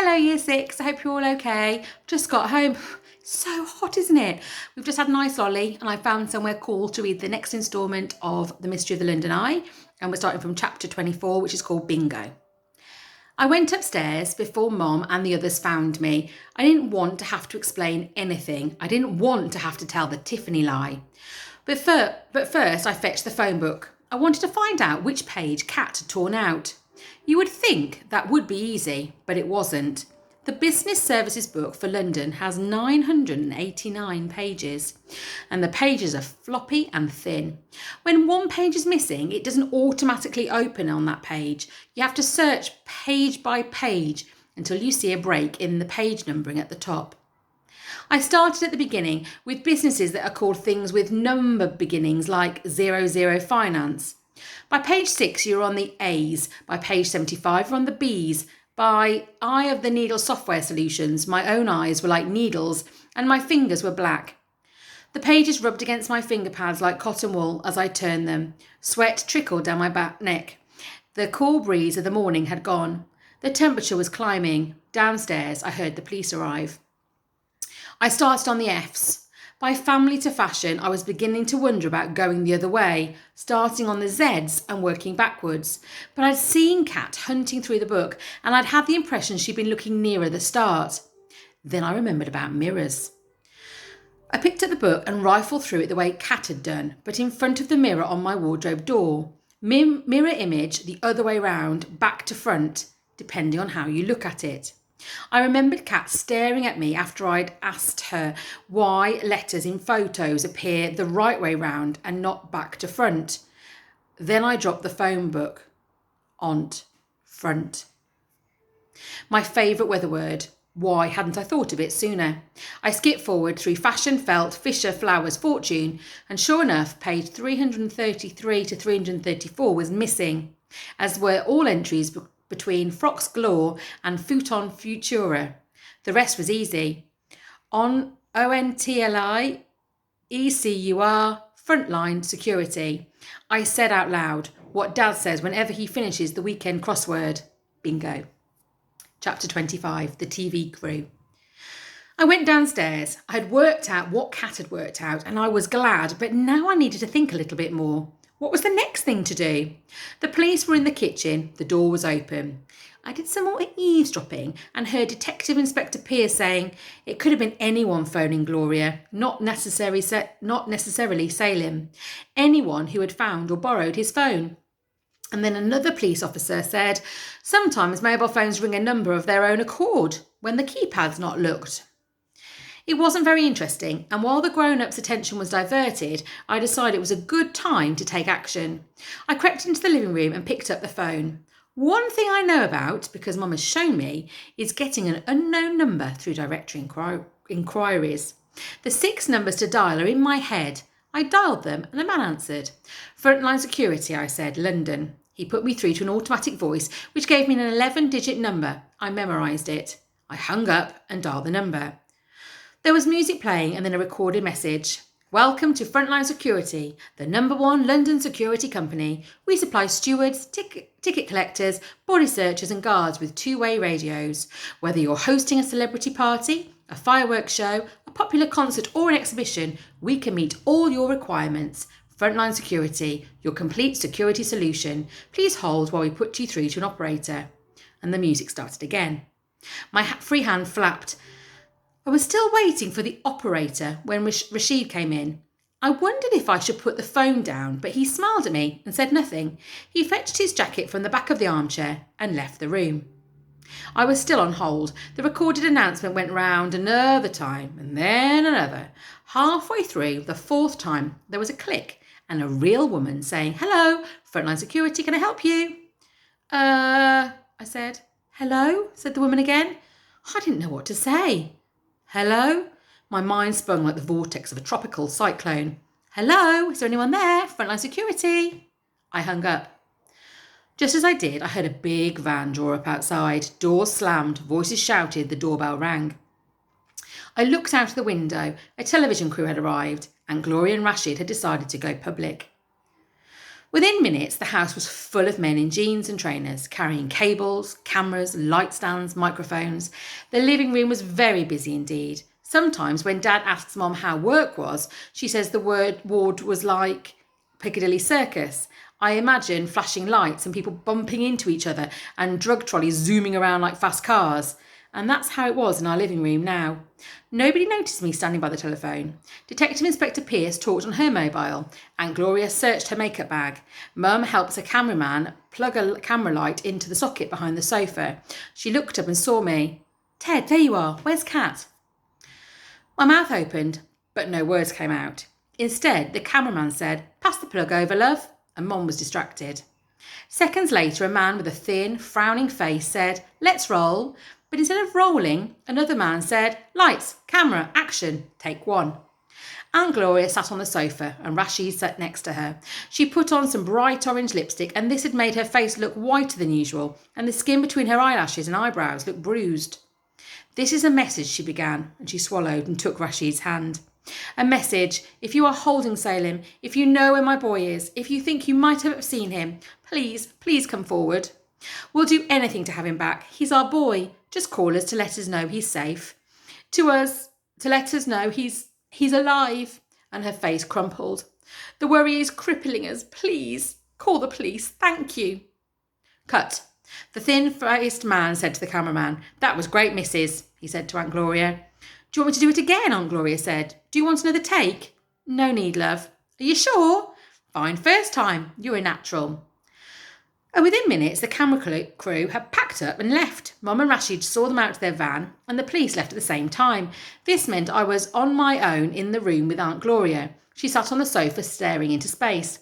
Hello Year 6, I hope you're all okay. Just got home. It's so hot, isn't it? We've just had a nice lolly and I found somewhere cool to read the next instalment of The Mystery of the London Eye, and we're starting from chapter 24, which is called Bingo. I went upstairs before Mom and the others found me. I didn't want to have to explain anything. I didn't want to have to tell the Tiffany lie. But first I fetched the phone book. I wanted to find out which page Kat had torn out. You would think that would be easy, but it wasn't. The Business Services book for London has 989 pages, and the pages are floppy and thin. When one page is missing, it doesn't automatically open on that page. You have to search page by page until you see a break in the page numbering at the top. I started at the beginning with businesses that are called things with number beginnings like 00 Finance. By page 6, you're on the A's. By page 75, you're on the B's. By Eye of the Needle Software Solutions, my own eyes were like needles and my fingers were black. The pages rubbed against my finger pads like cotton wool as I turned them. Sweat trickled down my neck. The cool breeze of the morning had gone. The temperature was climbing. Downstairs, I heard the police arrive. I started on the F's. By family to fashion, I was beginning to wonder about going the other way, starting on the Z's and working backwards. But I'd seen Kat hunting through the book and I'd had the impression she'd been looking nearer the start. Then I remembered about mirrors. I picked up the book and rifled through it the way Kat had done, but in front of the mirror on my wardrobe door. Mirror image the other way round, back to front, depending on how you look at it. I remembered Kat staring at me after I'd asked her why letters in photos appear the right way round and not back to front. Then I dropped the phone book. Ont. Front. My favourite weather word. Why hadn't I thought of it sooner? I skipped forward through fashion, felt, Fisher, flowers, fortune, and sure enough, page 333 to 334 was missing, as were all entries between Frocks Galore and Futon Futura. The rest was easy. On ONTLI, ECUR, Frontline Security. I said out loud what Dad says whenever he finishes the weekend crossword. Bingo. Chapter 25, The TV Crew. I went downstairs. I had worked out what Kat had worked out and I was glad, but now I needed to think a little bit more. What was the next thing to do? The police were in the kitchen. The door was open. I did some more eavesdropping and heard Detective Inspector Pierce saying it could have been anyone phoning Gloria, not necessarily Salim. Anyone who had found or borrowed his phone. And then another police officer said, sometimes mobile phones ring a number of their own accord when the keypad's not looked. It wasn't very interesting, and while the grown-ups' attention was diverted, I decided it was a good time to take action. I crept into the living room and picked up the phone. One thing I know about, because Mum has shown me, is getting an unknown number through directory inquiries. The 6 numbers to dial are in my head. I dialed them and a man answered. Frontline Security, I said, London. He put me through to an automatic voice, which gave me an 11-digit number. I memorised it. I hung up and dialed the number. There was music playing and then a recorded message. Welcome to Frontline Security, the #1 London security company. We supply stewards, ticket collectors, body searchers and guards with two-way radios. Whether you're hosting a celebrity party, a fireworks show, a popular concert or an exhibition, we can meet all your requirements. Frontline Security, your complete security solution. Please hold while we put you through to an operator. And the music started again. My free hand flapped. I was still waiting for the operator when Rashid came in. I wondered if I should put the phone down, but he smiled at me and said nothing. He fetched his jacket from the back of the armchair and left the room. I was still on hold. The recorded announcement went round another time and then another. Halfway through, the 4th time, there was a click and a real woman saying, Hello, Frontline Security, can I help you? I said. Hello, said the woman again. I didn't know what to say. Hello? My mind spun like the vortex of a tropical cyclone. Hello? Is there anyone there? Frontline Security? I hung up. Just as I did, I heard a big van draw up outside. Doors slammed, voices shouted, the doorbell rang. I looked out of the window. A television crew had arrived, and Gloria and Rashid had decided to go public. Within minutes, the house was full of men in jeans and trainers, carrying cables, cameras, light stands, microphones. The living room was very busy indeed. Sometimes when Dad asks Mom how work was, she says the ward was like Piccadilly Circus. I imagine flashing lights and people bumping into each other and drug trolleys zooming around like fast cars. And that's how it was in our living room now. Nobody noticed me standing by the telephone. Detective Inspector Pierce talked on her mobile. Aunt Gloria searched her makeup bag. Mum helps a cameraman plug a camera light into the socket behind the sofa. She looked up and saw me. Ted, there you are. Where's Kat? My mouth opened, but no words came out. Instead, the cameraman said, pass the plug over, love, and Mum was distracted. Seconds later, a man with a thin, frowning face said, let's roll. But instead of rolling, another man said, lights, camera, action, take one. Aunt Gloria sat on the sofa and Rashid sat next to her. She put on some bright orange lipstick and this had made her face look whiter than usual and the skin between her eyelashes and eyebrows looked bruised. This is a message, she began, and she swallowed and took Rashid's hand. A message. If you are holding Salem, if you know where my boy is, if you think you might have seen him, please come forward. We'll do anything to have him back. He's our boy. Just call us to let us know he's safe. To let us know he's alive. And her face crumpled. The worry is crippling us. Please, call the police. Thank you. Cut. The thin-faced man said to the cameraman, that was great, missus, he said to Aunt Gloria. Do you want me to do it again, Aunt Gloria said. Do you want another take? No need, love. Are you sure? Fine, first time. You're a natural. And within minutes, the camera crew had packed up and left. Mum and Rashid saw them out to their van and the police left at the same time. This meant I was on my own in the room with Aunt Gloria. She sat on the sofa staring into space.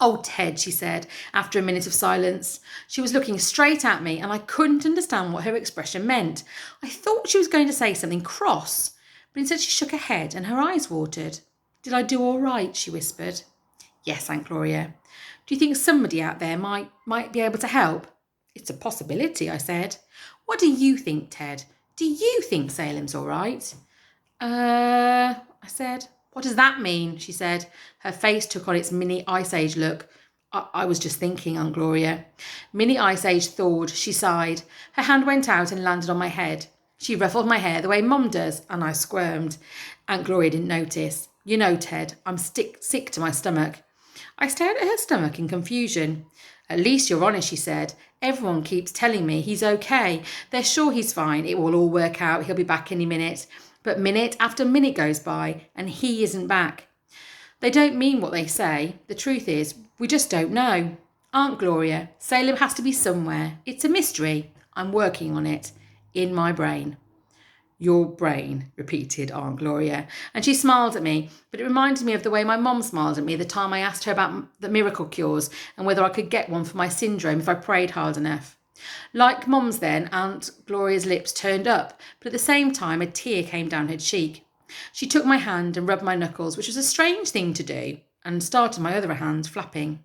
Oh, Ted, she said, after a minute of silence. She was looking straight at me and I couldn't understand what her expression meant. I thought she was going to say something cross, but instead she shook her head and her eyes watered. Did I do all right? She whispered. Yes, Aunt Gloria. Do you think somebody out there might be able to help? It's a possibility, I said. What do you think, Ted? Do you think Salem's all right? I said. What does that mean? She said. Her face took on its mini Ice Age look. I was just thinking, Aunt Gloria. Mini Ice Age thawed. She sighed. Her hand went out and landed on my head. She ruffled my hair the way Mum does, and I squirmed. Aunt Gloria didn't notice. You know, Ted, I'm sick to my stomach. I stared at her stomach in confusion. At least you're honest, she said. Everyone keeps telling me he's okay. They're sure he's fine. It will all work out. He'll be back any minute. But minute after minute goes by and he isn't back. They don't mean what they say. The truth is, we just don't know. Aunt Gloria, Salem has to be somewhere. It's a mystery. I'm working on it. In my brain. Your brain, repeated Aunt Gloria, and she smiled at me, but it reminded me of the way my mum smiled at me the time I asked her about the miracle cures and whether I could get one for my syndrome if I prayed hard enough. Like Mum's then, Aunt Gloria's lips turned up, but at the same time a tear came down her cheek. She took my hand and rubbed my knuckles, which was a strange thing to do, and started my other hand flapping.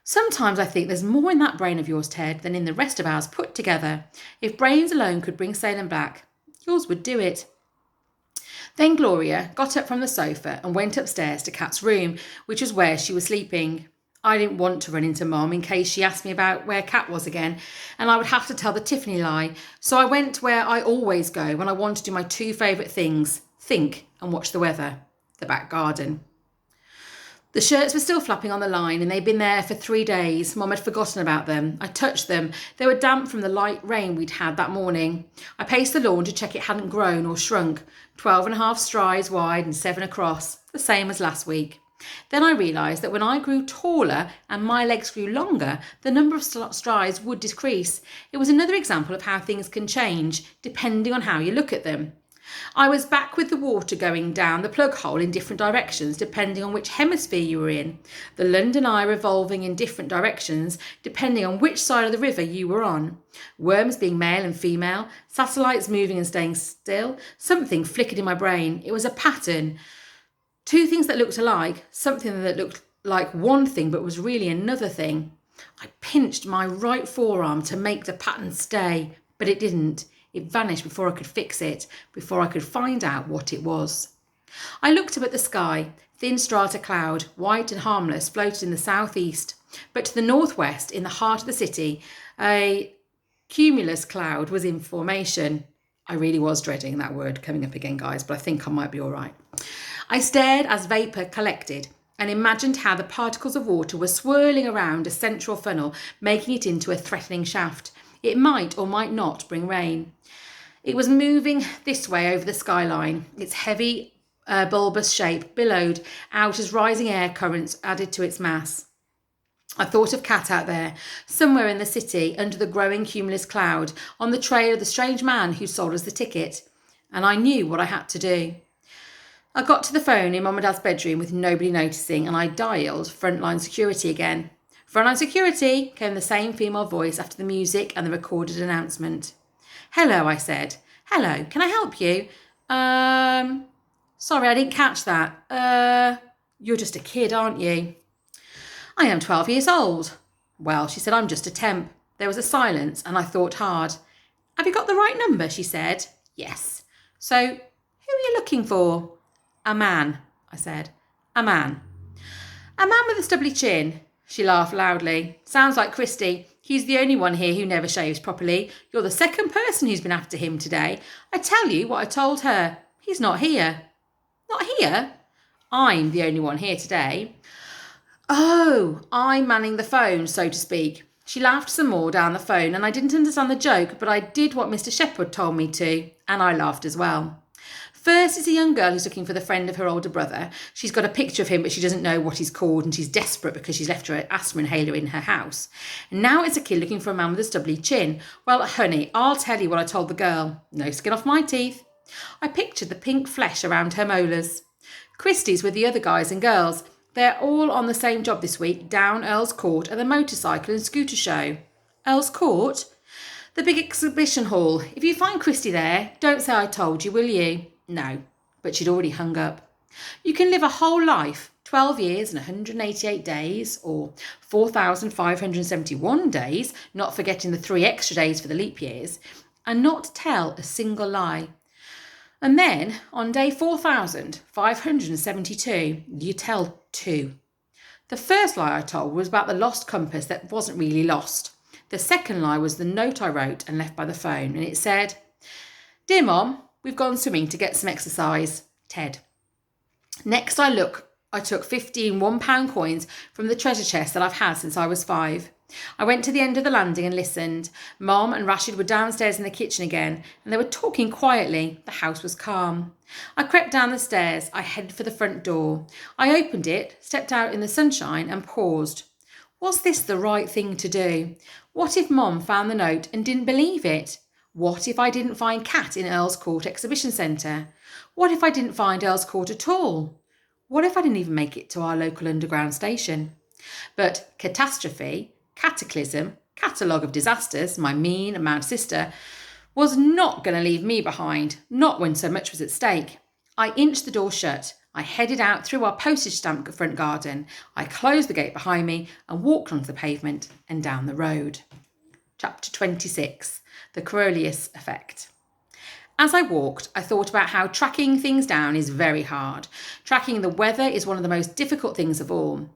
Sometimes I think there's more in that brain of yours, Ted, than in the rest of ours put together. If brains alone could bring Salem back, yours would do it. Then Gloria got up from the sofa and went upstairs to Kat's room, which was where she was sleeping. I didn't want to run into Mum in case she asked me about where Kat was again, and I would have to tell the Tiffany lie. So I went where I always go when I want to do my two favourite things, think and watch the weather, the back garden. The shirts were still flapping on the line and they'd been there for 3 days. Mum had forgotten about them. I touched them. They were damp from the light rain we'd had that morning. I paced the lawn to check it hadn't grown or shrunk. 12.5 strides wide and 7 across, the same as last week. Then I realised that when I grew taller and my legs grew longer, the number of strides would decrease. It was another example of how things can change, depending on how you look at them. I was back with the water going down the plug hole in different directions depending on which hemisphere you were in, the London Eye revolving in different directions depending on which side of the river you were on, worms being male and female, satellites moving and staying still. Something flickered in my brain. It was a pattern. 2 things that looked alike, something that looked like one thing but was really another thing. I pinched my right forearm to make the pattern stay, but it didn't. It vanished before I could fix it, before I could find out what it was. I looked up at the sky. Thin strata cloud, white and harmless, floated in the southeast. But to the northwest, in the heart of the city, a cumulus cloud was in formation. I really was dreading that word coming up again, guys, but I think I might be all right. I stared as vapour collected and imagined how the particles of water were swirling around a central funnel, making it into a threatening shaft. It might or might not bring rain. It was moving this way over the skyline, its heavy, bulbous shape billowed out as rising air currents added to its mass. I thought of Kat out there, somewhere in the city, under the growing cumulus cloud, on the trail of the strange man who sold us the ticket, and I knew what I had to do. I got to the phone in Mum and Dad's bedroom with nobody noticing, and I dialed Frontline Security again. Frontline Security, came the same female voice after the music and the recorded announcement. Hello, I said. Hello, can I help you? Sorry, I didn't catch that. You're just a kid, aren't you? I am 12 years old. Well, she said, I'm just a temp. There was a silence and I thought hard. Have you got the right number? She said. Yes. So, who are you looking for? A man, I said. A man. A man with a stubbly chin. She laughed loudly. Sounds like Christy. He's the only one here who never shaves properly. You're the second person who's been after him today. I tell you what I told her. He's not here. Not here? I'm the only one here today. Oh, I'm manning the phone, so to speak. She laughed some more down the phone, and I didn't understand the joke, but I did what Mr. Shepherd told me to, and I laughed as well. First is a young girl who's looking for the friend of her older brother. She's got a picture of him, but she doesn't know what he's called, and she's desperate because she's left her asthma inhaler in her house. And now it's a kid looking for a man with a stubbly chin. Well, honey, I'll tell you what I told the girl. No skin off my teeth. I pictured the pink flesh around her molars. Christie's with the other guys and girls. They're all on the same job this week, down Earl's Court at the motorcycle and scooter show. Earl's Court? The big exhibition hall. If you find Christy there, don't say I told you, will you? No, but she'd already hung up. You can live a whole life, 12 years and 188 days, or 4,571 days, not forgetting the 3 extra days for the leap years, and not tell a single lie. And then, on day 4,572, you tell 2. The first lie I told was about the lost compass that wasn't really lost. The second lie was the note I wrote and left by the phone, and it said, Dear Mom, we've gone swimming to get some exercise. Ted. Next I took 15 £1 coins from the treasure chest that I've had since I was 5. I went to the end of the landing and listened. Mom and Rashid were downstairs in the kitchen again, and they were talking quietly. The house was calm. I crept down the stairs. I headed for the front door. I opened it, stepped out in the sunshine and paused. Was this the right thing to do? What if Mom found the note and didn't believe it? What if I didn't find Kat in Earl's Court Exhibition Centre? What if I didn't find Earl's Court at all? What if I didn't even make it to our local underground station? But catastrophe, cataclysm, catalogue of disasters, my mean and mad sister, was not going to leave me behind, not when so much was at stake. I inched the door shut. I headed out through our postage stamp front garden. I closed the gate behind me and walked onto the pavement and down the road. Chapter 26. The Corollas effect. As I walked, I thought about how tracking things down is very hard. Tracking the weather is one of the most difficult things of all.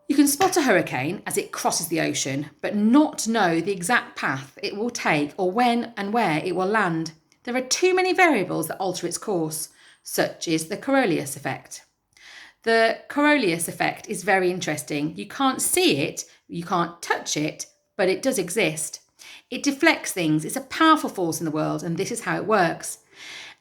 You can spot a hurricane as it crosses the ocean, but not know the exact path it will take or when and where it will land. There are too many variables that alter its course. Such is the Corollas effect. The Corollas effect is very interesting. You can't see it, you can't touch it, but it does exist. It deflects things. It's a powerful force in the world, and this is how it works.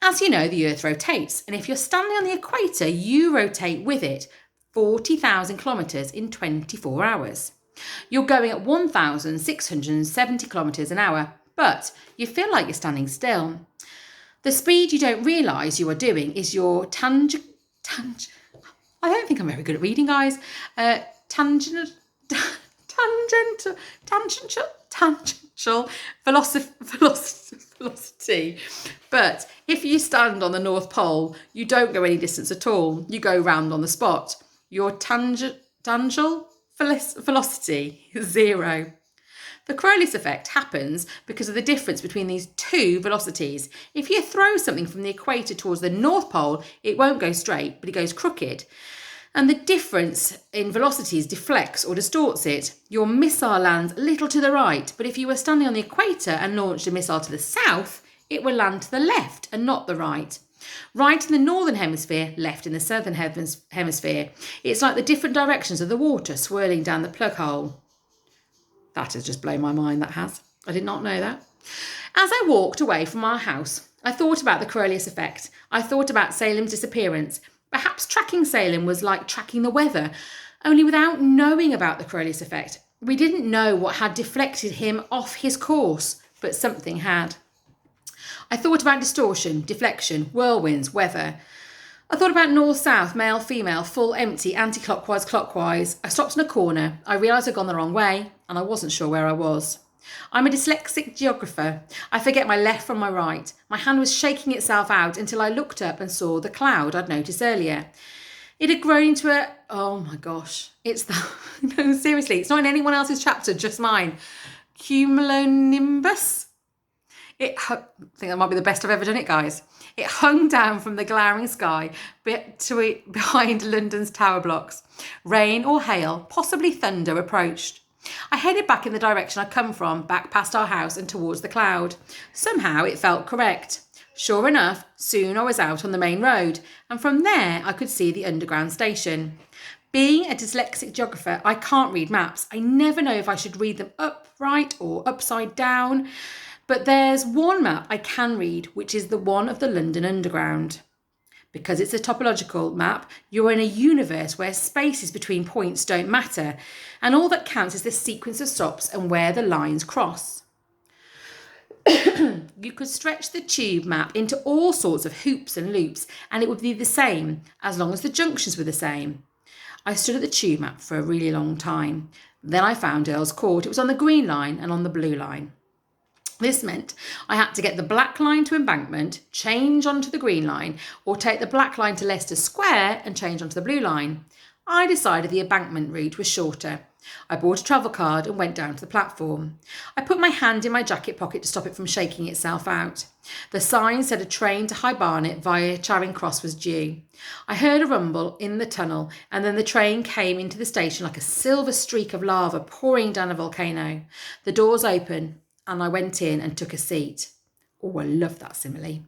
As you know, the Earth rotates, and if you're standing on the equator, you rotate with it 40,000 kilometres in 24 hours. You're going at 1,670 kilometres an hour, but you feel like you're standing still. The speed you don't realise you are doing is your tangential velocity. But if you stand on the North Pole, you don't go any distance at all. You go round on the spot. Your tangential velocity is 0. The Crowless effect happens because of the difference between these two velocities. If you throw something from the equator towards the North Pole, it won't go straight, but it goes crooked. And the difference in velocities deflects or distorts it. Your missile lands a little to the right, but if you were standing on the equator and launched a missile to the south, it will land to the left and not the right. Right in the northern hemisphere, left in the southern hemisphere. It's like the different directions of the water swirling down the plug hole. That has just blown my mind, that has. I did not know that. As I walked away from our house, I thought about the Corollas effect. I thought about Salem's disappearance. Perhaps tracking Salem was like tracking the weather, only without knowing about the Corollas effect. We didn't know what had deflected him off his course, but something had. I thought about distortion, deflection, whirlwinds, weather. I thought about north-south, male-female, full, empty, anti-clockwise, clockwise. I stopped in a corner. I realised I'd gone the wrong way, and I wasn't sure where I was. I'm a dyslexic geographer. I forget my left from my right. My hand was shaking itself out until I looked up and saw the cloud I'd noticed earlier. It had grown into a... Oh my gosh. It's the... No, seriously, it's not in anyone else's chapter, just mine. Cumulonimbus? I think that might be the best I've ever done it, guys. It hung down from the glowering sky behind London's tower blocks. Rain or hail, possibly thunder, approached. I headed back in the direction I'd come from, back past our house and towards the cloud. Somehow it felt correct. Sure enough, soon I was out on the main road, and from there I could see the underground station. Being a dyslexic geographer, I can't read maps. I never know if I should read them upright or upside down. But there's one map I can read, which is the one of the London Underground. Because it's a topological map, you're in a universe where spaces between points don't matter, and all that counts is the sequence of stops and where the lines cross. You could stretch the tube map into all sorts of hoops and loops, and it would be the same, as long as the junctions were the same. I stood at the tube map for a really long time. Then I found Earl's Court. It was on the green line and on the blue line. This meant I had to get the black line to Embankment, change onto the green line, or take the black line to Leicester Square and change onto the blue line. I decided the Embankment route was shorter. I bought a travel card and went down to the platform. I put my hand in my jacket pocket to stop it from shaking itself out. The sign said a train to High Barnet via Charing Cross was due. I heard a rumble in the tunnel, and then the train came into the station like a silver streak of lava pouring down a volcano. The doors opened, and I went in and took a seat. Oh, I love that simile.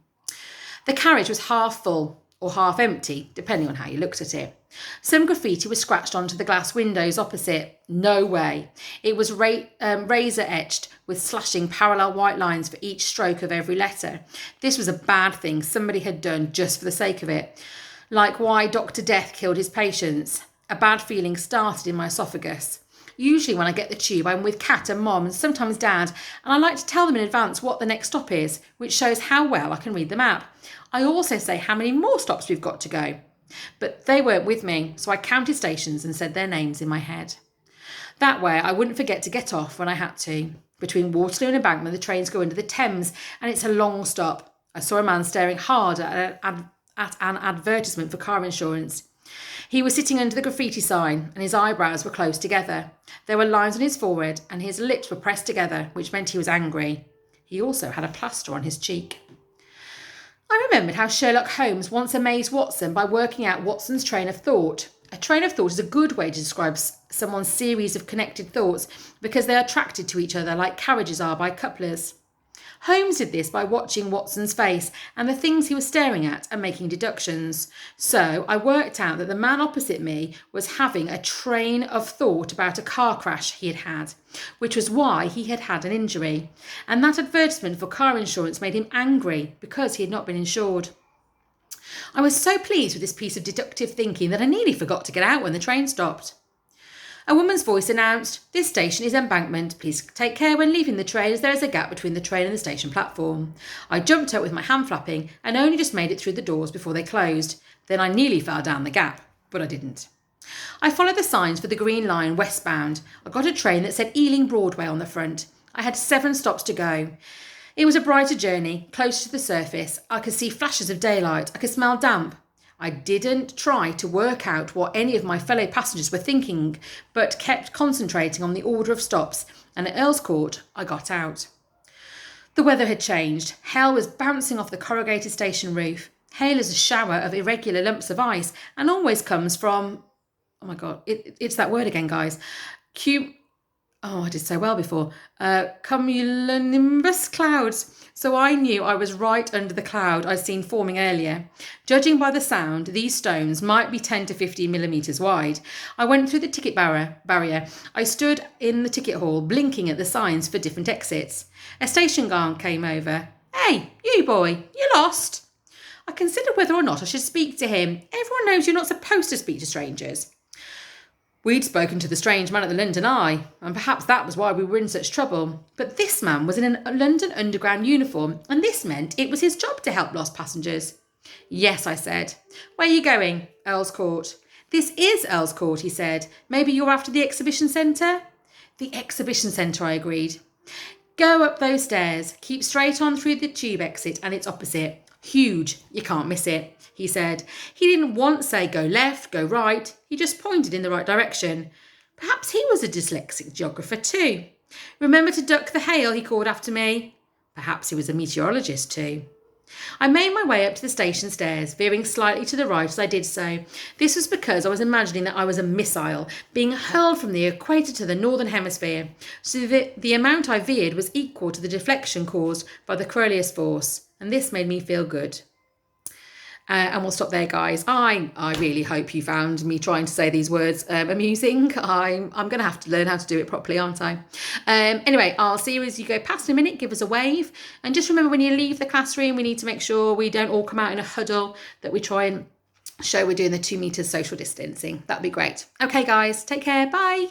The carriage was half full or half empty, depending on how you looked at it. Some graffiti was scratched onto the glass windows opposite. No way. It was razor etched with slashing parallel white lines for each stroke of every letter. This was a bad thing somebody had done just for the sake of it. Like why Dr. Death killed his patients. A bad feeling started in my esophagus. Usually when I get the tube, I'm with Kat and Mom and sometimes Dad, and I like to tell them in advance what the next stop is, which shows how well I can read the map. I also say how many more stops we've got to go. But they weren't with me, so I counted stations and said their names in my head. That way I wouldn't forget to get off when I had to. Between Waterloo and Embankment, the trains go under the Thames, and it's a long stop. I saw a man staring hard at an advertisement for car insurance. He was sitting under the graffiti sign and his eyebrows were close together. There were lines on his forehead and his lips were pressed together, which meant he was angry. He also had a plaster on his cheek. I remembered how Sherlock Holmes once amazed Watson by working out Watson's train of thought. A train of thought is a good way to describe someone's series of connected thoughts because they are attracted to each other like carriages are by couplers. Holmes did this by watching Watson's face and the things he was staring at and making deductions. So I worked out that the man opposite me was having a train of thought about a car crash he had had, which was why he had had an injury. And that advertisement for car insurance made him angry because he had not been insured. I was so pleased with this piece of deductive thinking that I nearly forgot to get out when the train stopped. A woman's voice announced, "This station is Embankment. Please take care when leaving the train as there is a gap between the train and the station platform." I jumped up with my hand flapping and only just made it through the doors before they closed. Then I nearly fell down the gap, but I didn't. I followed the signs for the Green Line westbound. I got a train that said Ealing Broadway on the front. I had 7 stops to go. It was a brighter journey, closer to the surface. I could see flashes of daylight. I could smell damp. I didn't try to work out what any of my fellow passengers were thinking, but kept concentrating on the order of stops and at Earl's Court, I got out. The weather had changed. Hail was bouncing off the corrugated station roof. Hail is a shower of irregular lumps of ice and always comes from, oh my God, it's that word again, guys. I did so well before. Cumulonimbus clouds. So I knew I was right under the cloud I'd seen forming earlier. Judging by the sound, these stones might be 10 to 15 millimetres wide. I went through the ticket barrier. I stood in the ticket hall, blinking at the signs for different exits. A station guard came over. "Hey, you boy, you lost?" I considered whether or not I should speak to him. Everyone knows you're not supposed to speak to strangers. We'd spoken to the strange man at the London Eye, and perhaps that was why we were in such trouble. But this man was in a London Underground uniform, and this meant it was his job to help lost passengers. "Yes," I said. "Where are you going?" "Earl's Court." "This is Earl's Court," he said. "Maybe you're after the exhibition centre?" "The exhibition centre," I agreed. "Go up those stairs, keep straight on through the tube exit, and it's opposite. Huge, you can't miss it," he said. He didn't once say go left, go right. He just pointed in the right direction. Perhaps he was a dyslexic geographer too. "Remember to duck the hail," he called after me. Perhaps he was a meteorologist too. I made my way up to the station stairs, veering slightly to the right as I did so. This was because I was imagining that I was a missile, being hurled from the equator to the northern hemisphere, so that the amount I veered was equal to the deflection caused by the Corollas force, and this made me feel good. And we'll stop there, guys. I really hope you found me trying to say these words amusing. I'm going to have to learn how to do it properly, aren't I? Anyway, I'll see you as you go past in a minute. Give us a wave. And just remember, when you leave the classroom, we need to make sure we don't all come out in a huddle, that we try and show we're doing the 2 meters social distancing. That'd be great. Okay, guys, take care. Bye.